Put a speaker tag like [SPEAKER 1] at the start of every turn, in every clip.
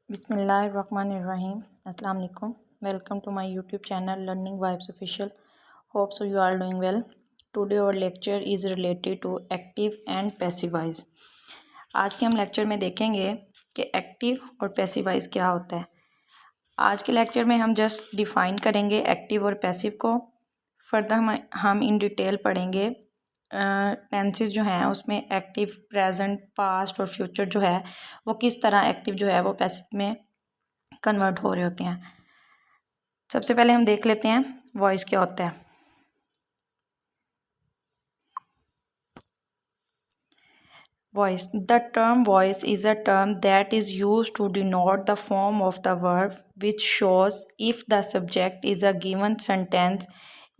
[SPEAKER 1] बिस्मिल्लाहिर्रहमानिर्रहीम। अस्सलाम वालेकुम। Welcome to my YouTube channel learning vibes official. Hope so you are doing well. Today our lecture is related to active and passive voice. आज के हम lecture में देखेंगे कि एक्टिव और पैसिव वॉइस क्या होता है। आज के लेक्चर में हम जस्ट डिफ़ाइन करेंगे एक्टिव और पैसिव को। फर्दर हम इन डिटेल पढ़ेंगे टेंसेस जो हैं उसमें एक्टिव, प्रेजेंट, पास्ट और फ्यूचर जो है वो किस तरह एक्टिव जो है वो पैसिव में कन्वर्ट हो रहे होते हैं। सबसे पहले हम देख लेते हैं वॉइस क्या होता है। Voice, the term voice is a term that is used to denote the form of the verb which shows if the subject is a given sentence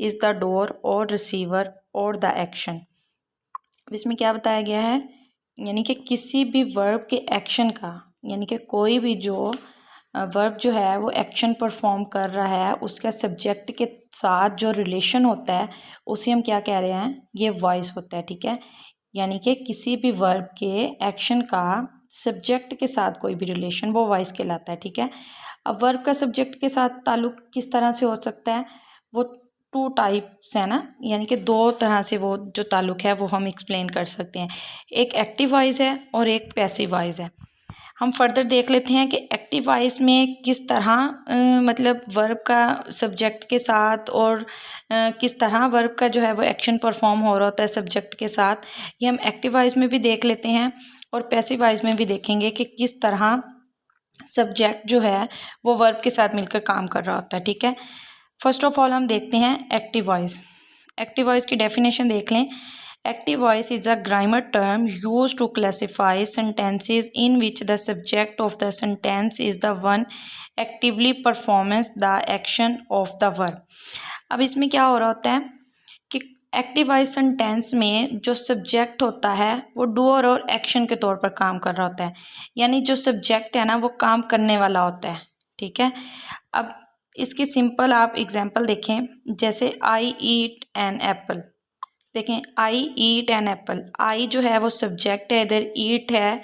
[SPEAKER 1] is the doer और रिसीवर और the action. इसमें क्या बताया गया है, यानी कि किसी भी वर्ब के एक्शन का, यानी कि कोई भी जो वर्ब जो है वो एक्शन परफॉर्म कर रहा है उसका सब्जेक्ट के साथ जो रिलेशन होता है उसे हम क्या कह रहे हैं, ये वॉइस होता है। ठीक है, यानी कि किसी भी वर्ब के एक्शन का सब्जेक्ट के साथ कोई भी रिलेशन वो वॉइस कहलाता है। ठीक है, अब वर्ब का सब्जेक्ट के साथ ताल्लुक किस तरह से हो सकता है, वो टू टाइप्स है ना, यानी कि दो तरह से वो जो ताल्लुक है वो हम एक्सप्लेन कर सकते हैं। एक एक्टिव वॉइस है और एक पैसिव वॉइस है। हम फर्दर देख लेते हैं कि एक्टिव वॉइस में किस तरह मतलब वर्ब का सब्जेक्ट के साथ और किस तरह वर्ब का जो है वो एक्शन परफॉर्म हो रहा होता है सब्जेक्ट के साथ। ये हम एक्टिव वॉइस में भी देख लेते हैं और पैसिव वॉइस में भी देखेंगे कि किस तरह सब्जेक्ट जो है वो वर्ब के साथ मिलकर काम कर रहा होता है। ठीक है, फर्स्ट ऑफ ऑल हम देखते हैं एक्टिव वॉइस। एक्टिव वॉइस की डेफिनेशन देख लें। Active voice is a grammar term used to classify sentences in which the subject of the sentence is the one actively performs the action of the verb। अब इसमें क्या हो रहा होता है कि एक्टिव वॉइस सेंटेंस में जो सब्जेक्ट होता है वो डूअर और एक्शन के तौर पर काम कर रहा होता है, यानी जो सब्जेक्ट है ना वो काम करने वाला होता है। ठीक है, अब इसकी सिंपल आप एग्जांपल देखें, जैसे आई ईट एन एप्पल। देखें, आई ईट एन एप्पल, आई जो है वो सब्जेक्ट है, इधर ईट है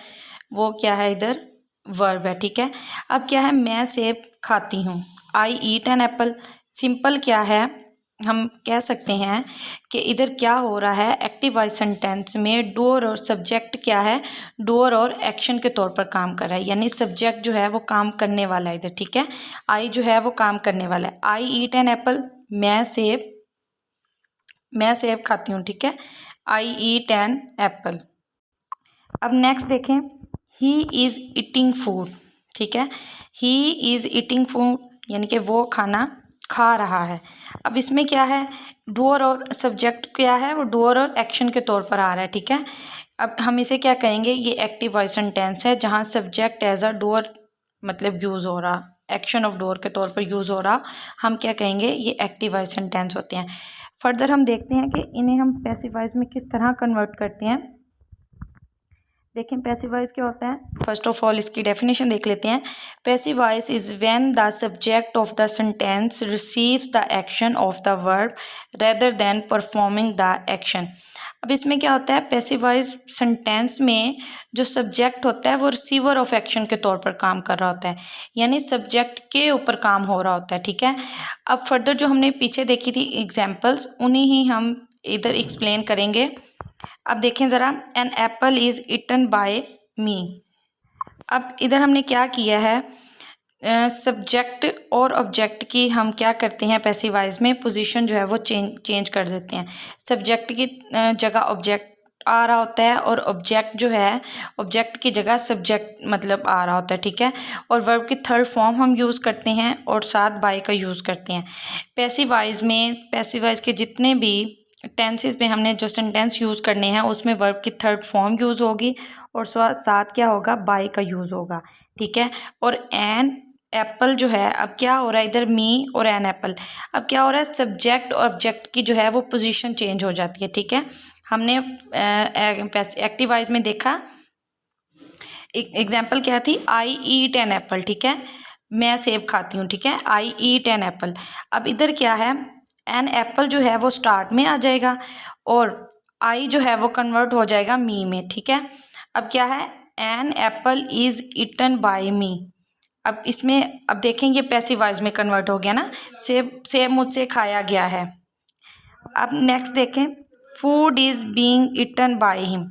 [SPEAKER 1] वो क्या है, इधर वर्ब है। ठीक है, अब क्या है, मैं सेब खाती हूँ, आई ईट एन एप्पल। सिंपल क्या है, हम कह सकते हैं कि इधर क्या हो रहा है, एक्टिव वॉइस सेंटेंस में डूअर और सब्जेक्ट क्या है, डूअर और एक्शन के तौर पर काम कर रहा है, यानी सब्जेक्ट जो है वो काम करने वाला है इधर। ठीक है, आई जो है वो काम करने वाला है। आई ईट एन एप्पल, मैं सेब खाती हूँ। ठीक है, आई ईट एन एप्पल। अब नेक्स्ट देखें, ही इज़ ईटिंग फूड। ठीक है, ही इज़ ईटिंग फूड यानी कि वो खाना खा रहा है। अब इसमें क्या है, डूअर और सब्जेक्ट क्या है, वो डूअर और एक्शन के तौर पर आ रहा है। ठीक है, अब हम इसे क्या करेंगे, ये एक्टिव वॉइस सेंटेंस है जहाँ सब्जेक्ट एज अ डूअर मतलब यूज़ हो रहा, एक्शन ऑफ डूअर के तौर पर यूज़ हो रहा, हम क्या कहेंगे, ये एक्टिव वॉइस सेंटेंस होते हैं। फर्दर हम देखते हैं कि इन्हें हम पैसिव वॉइस में किस तरह कन्वर्ट करते हैं। देखें पैसिव वॉइस क्या होता है, फर्स्ट ऑफ ऑल इसकी डेफिनेशन देख लेते हैं। Passive voice is when the subject of the sentence receives the action of the verb rather than performing the action. अब इसमें क्या होता है, पैसिव वॉइस सेंटेंस में जो सब्जेक्ट होता है वो रिसीवर ऑफ एक्शन के तौर पर काम कर रहा होता है, यानी सब्जेक्ट के ऊपर काम हो रहा होता है। ठीक है, अब फर्दर जो हमने पीछे देखी थी एग्जाम्पल्स, उन्हीं ही हम इधर एक्सप्लेन करेंगे। अब देखें ज़रा, an apple is eaten by me. अब इधर हमने क्या किया है, सब्जेक्ट और ऑब्जेक्ट की हम क्या करते हैं, पैसिव वॉइस में पोजीशन जो है वो चेंज कर देते हैं। सब्जेक्ट की जगह ऑब्जेक्ट आ रहा होता है और ऑब्जेक्ट जो है, ऑब्जेक्ट की जगह सब्जेक्ट मतलब आ रहा होता है। ठीक है, और वर्ब की थर्ड फॉर्म हम यूज़ करते हैं और साथ बाय का यूज़ करते हैं। पैसिव वॉइस में, पैसिव वॉइस के जितने भी टेंसेस में हमने जो सेंटेंस यूज़ करने हैं उसमें वर्ब की थर्ड फॉर्म यूज़ होगी और साथ क्या होगा, बाय का यूज़ होगा। ठीक है, और एन एप्पल जो है, अब क्या हो रहा है इधर, मी और एन एप्पल, अब क्या हो रहा है, सब्जेक्ट और ऑब्जेक्ट की जो है वो पोजीशन चेंज हो जाती है। ठीक है, हमने एक्टिव वॉइस में देखा, एग्जाम्पल क्या थी, आई ईट एन एप्पल। ठीक है, मैं सेब खाती हूँ। ठीक है, आई ईट एन एप्पल। अब इधर क्या है, एन एप्पल जो है वो स्टार्ट में आ जाएगा और आई जो है वो कन्वर्ट हो जाएगा मी में। ठीक है, अब क्या है, an apple is eaten by me. अब इसमें अब देखें ये पैसिव वॉइस में कन्वर्ट हो गया ना, सेब मुझसे खाया गया है। अब नेक्स्ट देखें, food is being eaten by him.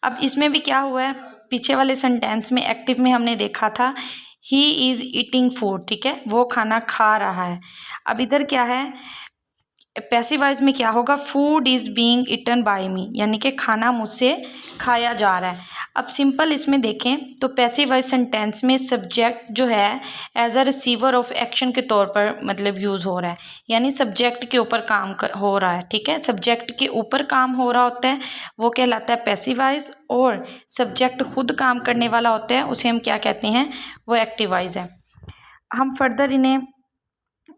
[SPEAKER 1] अब इसमें भी क्या हुआ है, पीछे वाले सेंटेंस में एक्टिव में हमने देखा था ही इज़ ईटिंग फूड, ठीक है, वो खाना खा रहा है। अब इधर क्या है, पैसिव वॉइस में क्या होगा, food is being eaten by me, यानी कि खाना मुझसे खाया जा रहा है। अब सिंपल इसमें देखें तो पैसिव वॉइस सेंटेंस में सब्जेक्ट जो है as a receiver of action के तौर पर मतलब यूज़ हो रहा है, यानी सब्जेक्ट के ऊपर काम हो रहा है, ठीक है, सब्जेक्ट के ऊपर काम हो रहा होता है वो कहलाता है पैसिव वॉइस, और सब्जेक्ट खुद काम करने वाला होता है उसे हम क्या कहते हैं, वो एक्टिव वॉइस है। हम फर्दर इन्हें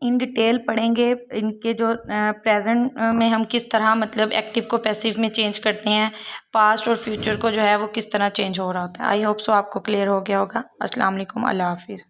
[SPEAKER 1] इन डिटेल पढ़ेंगे, इनके जो प्रेजेंट में हम किस तरह मतलब एक्टिव को पैसिव में चेंज करते हैं, पास्ट और फ्यूचर को जो है वो किस तरह चेंज हो रहा होता है। आई होप सो आपको क्लियर हो गया होगा। अस्सलाम वालेकुम, अल्लाह हाफिज़।